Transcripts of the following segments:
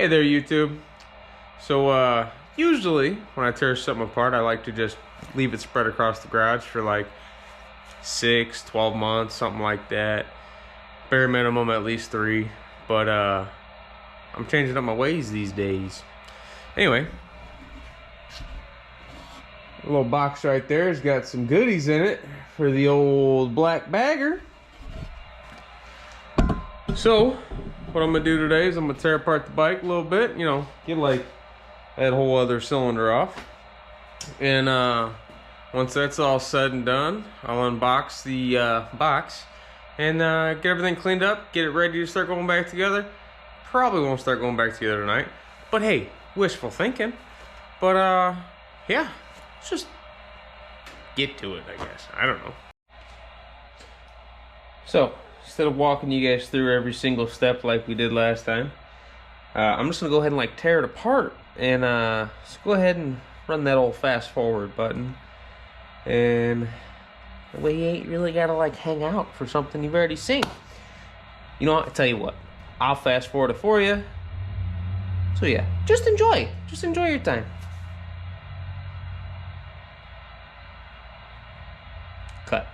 Hey there, YouTube. So usually when I tear something apart, I like to just leave it spread across the garage for like 6-12 months, something like that. Bare minimum at least 3, but I'm changing up my ways these days. Anyway, a little box right there has got some goodies in it for the old black bagger. So what I'm gonna do today is I'm gonna tear apart the bike a little bit, you know, get like that whole other cylinder off. And once that's all said and done, I'll unbox the box and get everything cleaned up, get it ready to start going back together. Probably won't start going back together tonight, but hey, wishful thinking. But yeah, let's just get to it, I guess. I don't know. So instead of walking you guys through every single step like we did last time, I'm just gonna go ahead and like tear it apart and just go ahead and run that old fast forward button, and that way you ain't really gotta like hang out for something you've already seen. You know what, I tell you what, I'll fast forward it for you. So yeah, just enjoy your time. Cut.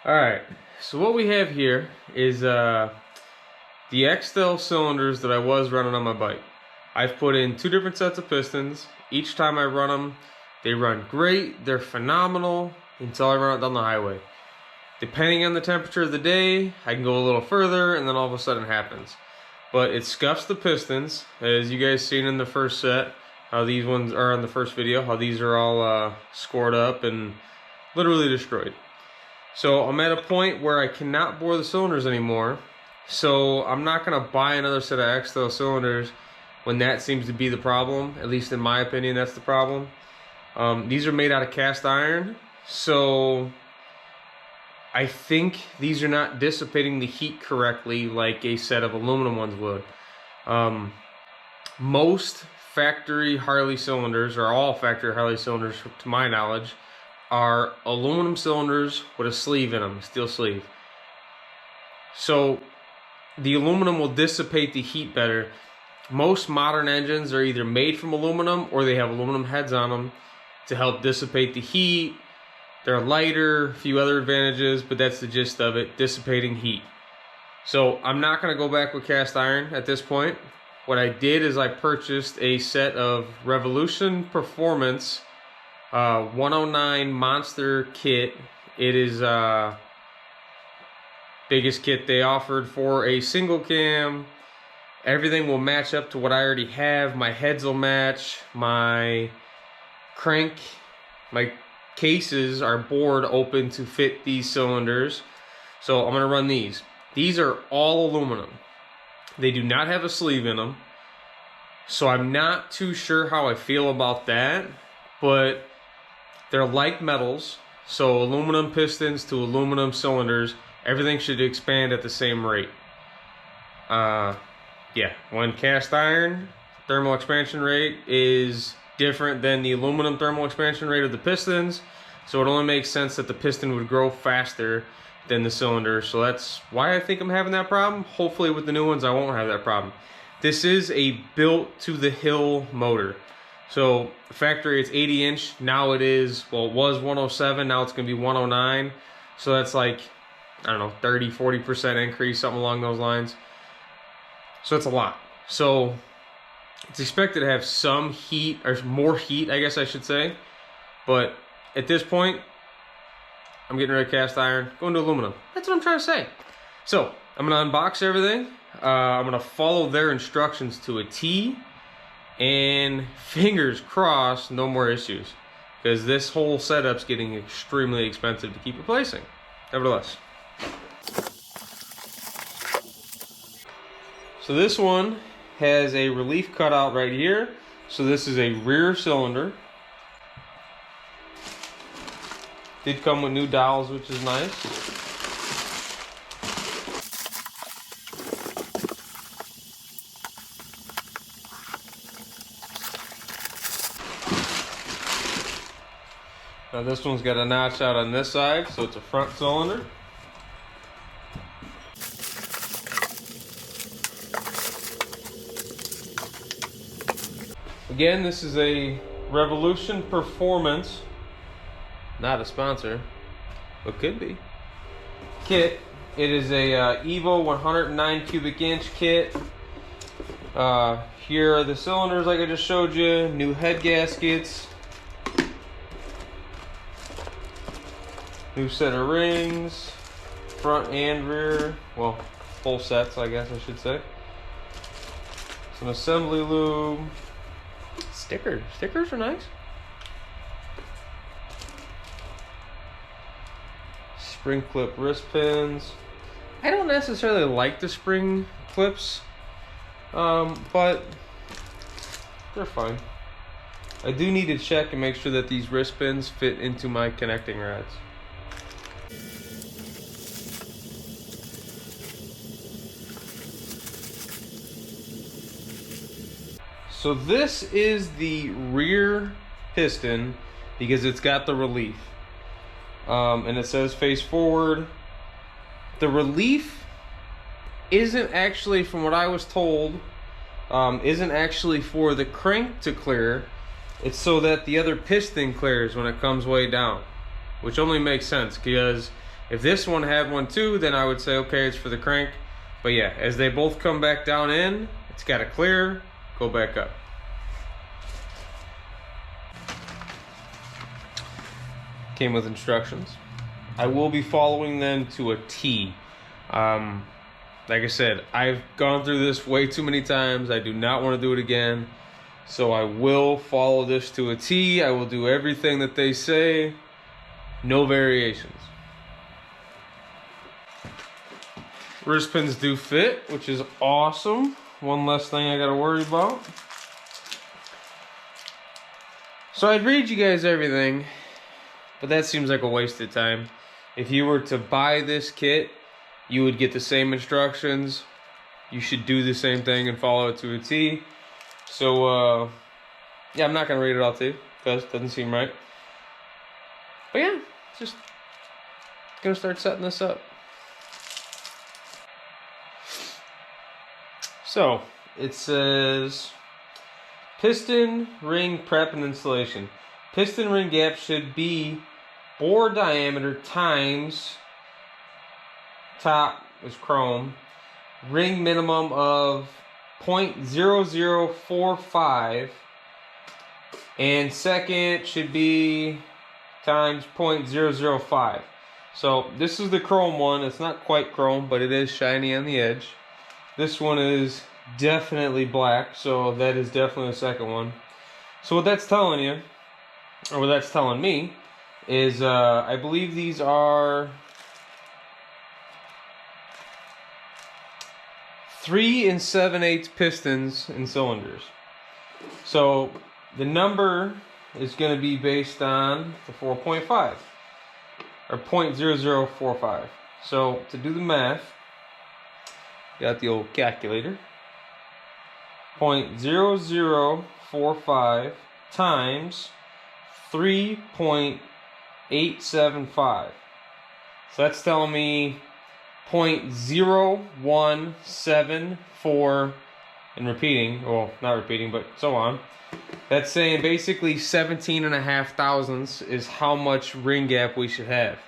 Alright, so what we have here is the Extel cylinders that I was running on my bike. I've put in 2 different sets of pistons. Each time I run them, they run great, they're phenomenal until I run it down the highway. Depending on the temperature of the day, I can go a little further and then all of a sudden it happens. But it scuffs the pistons, as you guys seen in the first set, how these ones are in the first video, how these are all scored up and literally destroyed. So I'm at a point where I cannot bore the cylinders anymore. So I'm not gonna buy another set of Extel cylinders when that seems to be the problem. At least in my opinion, that's the problem. These are made out of cast iron. So I think these are not dissipating the heat correctly like a set of aluminum ones would. Most factory Harley cylinders, or all factory Harley cylinders to my knowledge, are aluminum cylinders with a sleeve in them, a steel sleeve. So the aluminum will dissipate the heat better. Most modern engines are either made from aluminum or they have aluminum heads on them to help dissipate the heat. They're lighter, a few other advantages, but that's the gist of it, dissipating heat. So I'm not gonna go back with cast iron at this point. What I did is I purchased a set of Revolution Performance 109 Monster kit. It is biggest kit they offered for a single cam. Everything will match up to what I already have. My heads will match. My crank, my cases are bored open to fit these cylinders. So I'm gonna run these. These are all aluminum. They do not have a sleeve in them. So I'm not too sure how I feel about that, but they're like metals. So aluminum pistons to aluminum cylinders, everything should expand at the same rate. Yeah, when cast iron thermal expansion rate is different than the aluminum thermal expansion rate of the pistons, so it only makes sense that the piston would grow faster than the cylinder. So that's why I think I'm having that problem. Hopefully with the new ones I won't have that problem. This is a built to the hill motor. So factory, it's 80 inch. Now it is, well, it was 107, now it's gonna be 109. So that's like, I don't know, 30-40% increase, something along those lines. So it's a lot. So it's expected to have some heat, or more heat, I guess I should say. But at this point, I'm getting rid of cast iron, going to aluminum. That's what I'm trying to say. So I'm gonna unbox everything. I'm gonna follow their instructions to a T, and fingers crossed, no more issues, because this whole setup's getting extremely expensive to keep replacing. Nevertheless. So this one has a relief cutout right here. So this is a rear cylinder. Did come with new dowels, which is nice. Now this one's got a notch out on this side, so it's a front cylinder. Again, this is a Revolution Performance, not a sponsor, but could be, kit. It is a Evo 109 cubic inch kit. Here are the cylinders like I just showed you, new head gaskets, new set of rings, front and rear, well, full sets I guess I should say. Some assembly lube. Stickers are nice. Spring clip wrist pins. I don't necessarily like the spring clips, but they're fine. I do need to check and make sure that these wrist pins fit into my connecting rods. So this is the rear piston because it's got the relief. And it says face forward. The relief isn't actually, from what I was told, isn't actually for the crank to clear. It's so that the other piston clears when it comes way down, which only makes sense, because if this one had one too, then I would say, okay, it's for the crank. But yeah, as they both come back down in, it's got to clear, go back up. Came with instructions. I will be following them to a T. Like I said, I've gone through this way too many times. I do not want to do it again. So I will follow this to a T. I will do everything that they say. No variations. Wrist pins do fit, which is awesome. One less thing I gotta worry about. So I'd read you guys everything, but that seems like a waste of time. If you were to buy this kit, you would get the same instructions. You should do the same thing and follow it to a T. So, yeah, I'm not gonna read it all to you, because it doesn't seem right. But yeah, just gonna start setting this up. So, it says, piston ring prep and installation. Piston ring gap should be bore diameter times top is chrome. Ring minimum of 0.0045, and second should be times 0.005. So this is the chrome one. It's not quite chrome, but it is shiny on the edge. This one is definitely black, so that is definitely the second one. So what that's telling you, or what that's telling me, is I believe these are 3 7/8 pistons and cylinders. So the number is going to be based on the 4.5 or 0.0045. So to do the math, got the old calculator. 0.0045 times 3.875. So that's telling me 0.0174, and repeating, well, not repeating, but so on. That's saying basically 17.5 thousandths is how much ring gap we should have.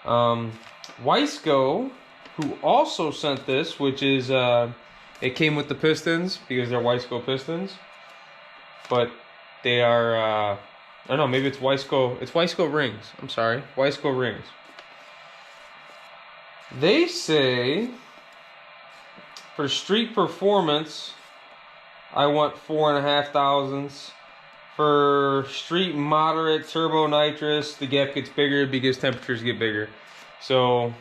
Wiseco, who also sent this, which is, it came with the pistons because they're Wiseco pistons, but they are, I don't know, maybe it's Wiseco rings. I'm sorry, Wiseco rings. They say for street performance, I want 4.5 thousandths. For street moderate turbo nitrous, the gap gets bigger because temperatures get bigger. So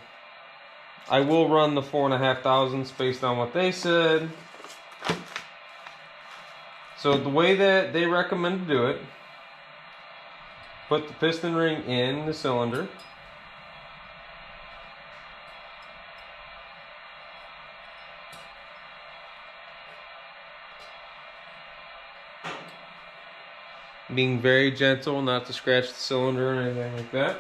I will run the 4.5 thousandths based on what they said. So the way that they recommend to do it, put the piston ring in the cylinder. Being very gentle, not to scratch the cylinder or anything like that.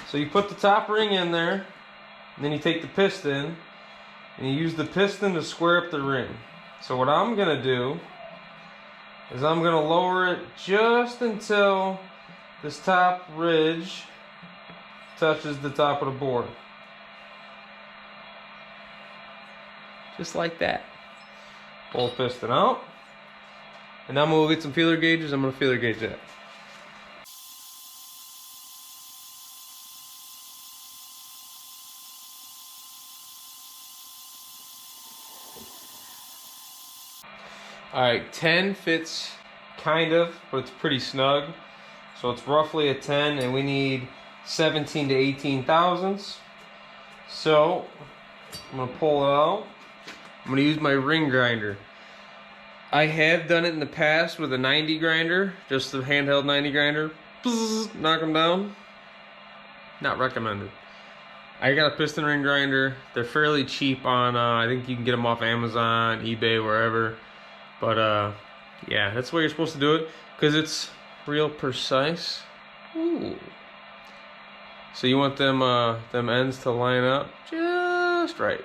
So you put the top ring in there, and then you take the piston, and you use the piston to square up the ring. So what I'm gonna do is I'm gonna lower it just until this top ridge touches the top of the board. Just like that. Pull the piston out. And now I'm gonna get some feeler gauges. I'm gonna feeler gauge that. Alright, 10 fits kind of, but it's pretty snug. So it's roughly a 10, and we need 17 to 18 thousandths. So I'm gonna pull it out. I'm gonna use my ring grinder. I have done it in the past with a 90 grinder, just the handheld 90 grinder. Bzz, knock them down. Not recommended. I got a piston ring grinder. They're fairly cheap on, I think you can get them off Amazon, eBay, wherever. But yeah, that's the way you're supposed to do it, because it's real precise. Ooh. So you want them ends to line up just right.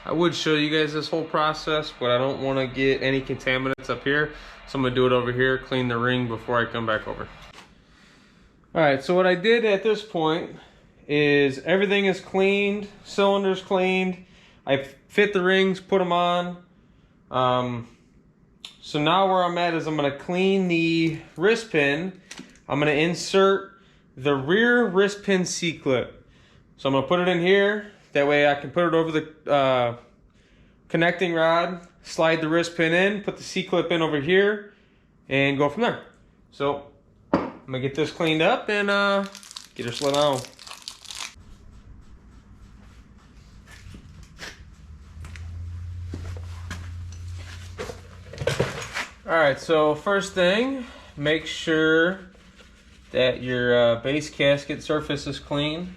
I would show you guys this whole process, but I don't want to get any contaminants up here. So I'm going to do it over here, clean the ring before I come back over. Alright, so what I did at this point is everything is cleaned, cylinders cleaned. I fit the rings, put them on. So now where I'm at is I'm going to clean the wrist pin. I'm going to insert the rear wrist pin C-clip. So I'm going to put it in here. That way I can put it over the connecting rod, slide the wrist pin in, put the C-clip in over here, and go from there. So I'm going to get this cleaned up and get her slid on. Alright, so first thing, make sure that your base gasket surface is clean.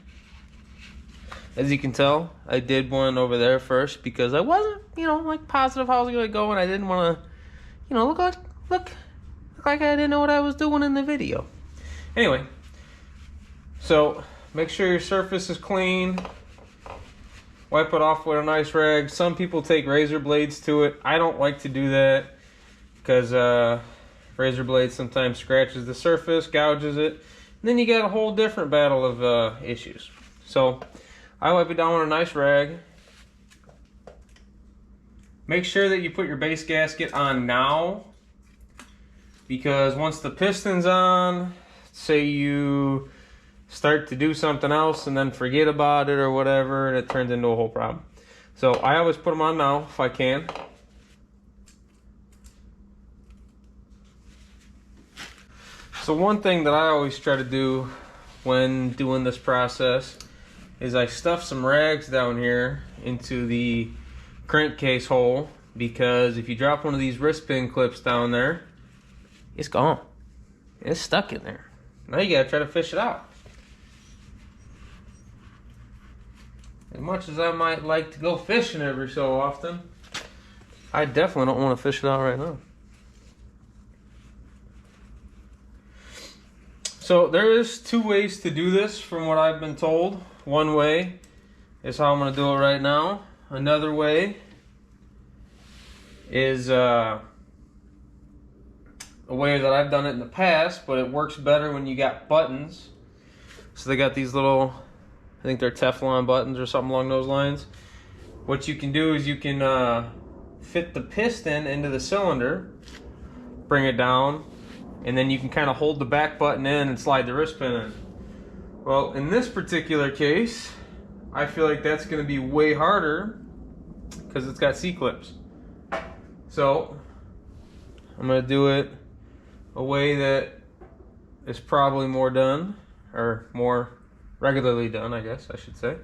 As you can tell, I did one over there first because I wasn't, like positive how it was gonna go, and I didn't want to, look like I didn't know what I was doing in the video. Anyway, so make sure your surface is clean. Wipe it off with a nice rag. Some people take razor blades to it. I don't like to do that because razor blade sometimes scratches the surface, gouges it, and then you got a whole different battle of issues. So I wipe it down with a nice rag, make sure that you put your base gasket on now, because once the piston's on, say you start to do something else and then forget about it or whatever, and it turns into a whole problem. So I always put them on now if I can. So one thing that I always try to do when doing this process is I stuff some rags down here into the crankcase hole, because if you drop one of these wrist pin clips down there, it's gone. It's stuck in there. Now you gotta try to fish it out. As much as I might like to go fishing every so often, I definitely don't want to fish it out right now. So there is two ways to do this from what I've been told. One way is how I'm going to do it right now. Another way is a way that I've done it in the past, but it works better when you got buttons. So they got these little, I think they're Teflon buttons or something along those lines. What you can do is you can fit the piston into the cylinder, bring it down, and then you can kind of hold the back button in and slide the wrist pin in. Well, in this particular case, I feel like that's going to be way harder because it's got C-clips. So I'm going to do it a way that is probably more done, or more regularly done, I guess I should say.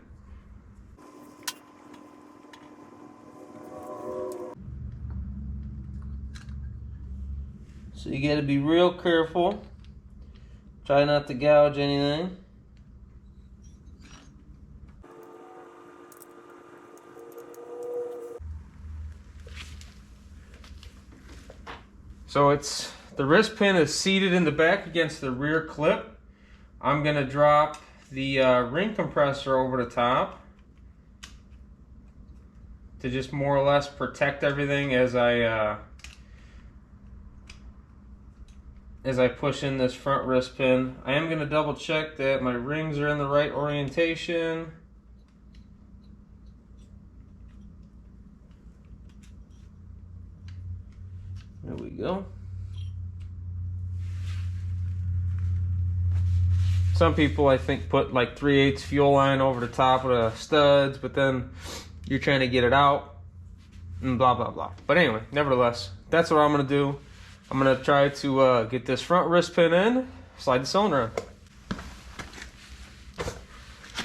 So you got to be real careful. Try not to gouge anything. So the wrist pin is seated in the back against the rear clip. I'm going to drop the ring compressor over the top to just more or less protect everything as I push in this front wrist pin. I am going to double check that my rings are in the right orientation. There we go. Some people, I think, put like 3/8 fuel line over the top of the studs, but then you're trying to get it out and blah, blah, blah. But anyway, nevertheless, that's what I'm going to do. I'm going to try to get this front wrist pin in, slide the cylinder in.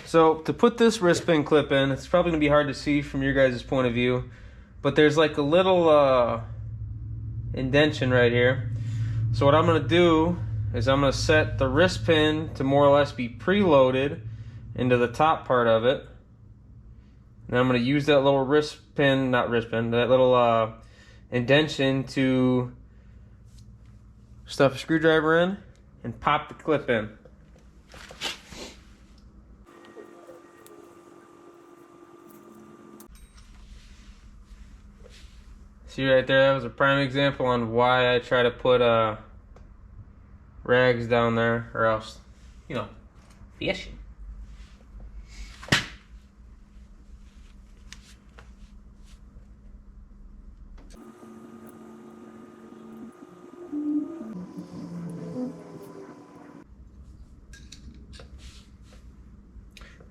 So to put this wrist pin clip in, it's probably going to be hard to see from your guys' point of view, but there's like a little indentation right here. So what I'm going to do is I'm going to set the wrist pin to more or less be preloaded into the top part of it. And I'm going to use that little that little indentation to stuff a screwdriver in and pop the clip in. See right there, that was a prime example on why I try to put rags down there, or else, you know, fishing.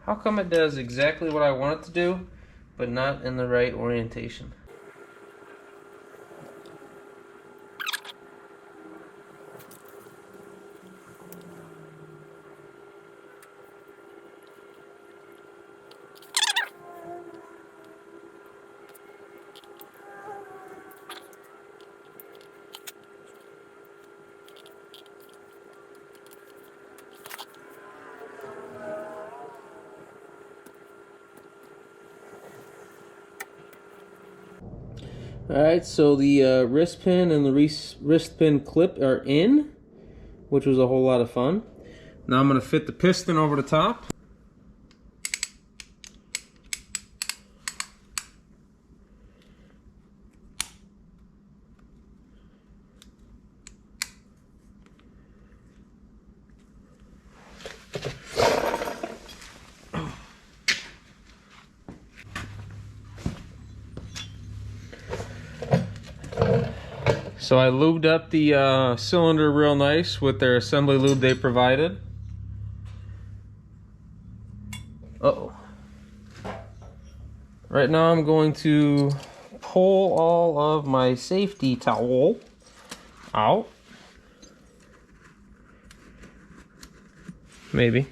How come it does exactly what I want it to do, but not in the right orientation? Alright, so the wrist pin and the wrist pin clip are in, which was a whole lot of fun. Now I'm going to fit the piston over the top. So I lubed up the cylinder real nice with their assembly lube they provided. Uh-oh. Right now I'm going to pull all of my safety towel out. Maybe.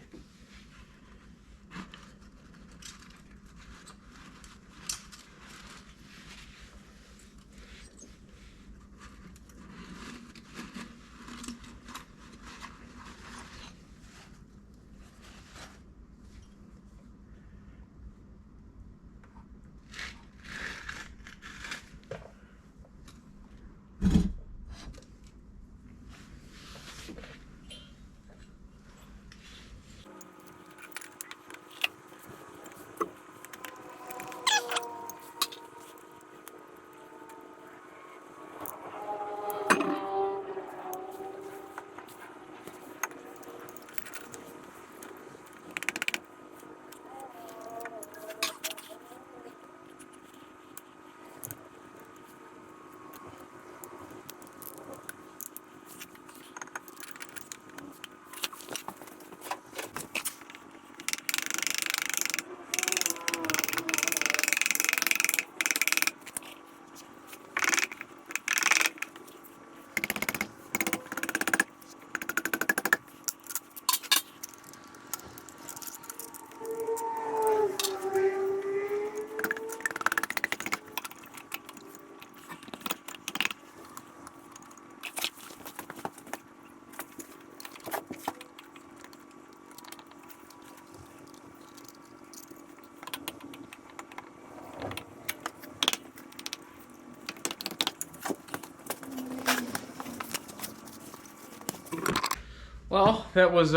Well, that was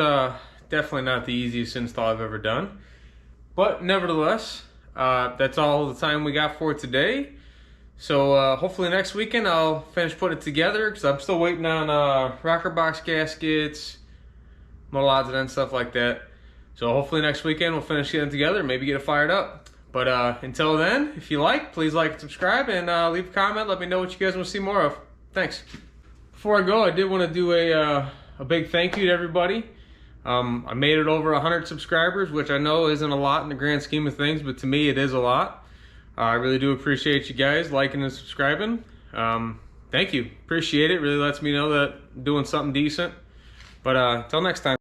definitely not the easiest install I've ever done. But nevertheless, that's all the time we got for today. So hopefully next weekend I'll finish putting it together, because I'm still waiting on rocker box gaskets, motor odds and stuff like that. So hopefully next weekend we'll finish getting it together, maybe get it fired up. But until then, if you like, please like and subscribe, and leave a comment. Let me know what you guys want to see more of. Thanks. Before I go, I did want to do a big thank you to everybody. I made it over 100 subscribers, which I know isn't a lot in the grand scheme of things, but to me it is a lot. I really do appreciate you guys liking and subscribing. Thank you. Appreciate it. Really lets me know that I'm doing something decent. But until next time.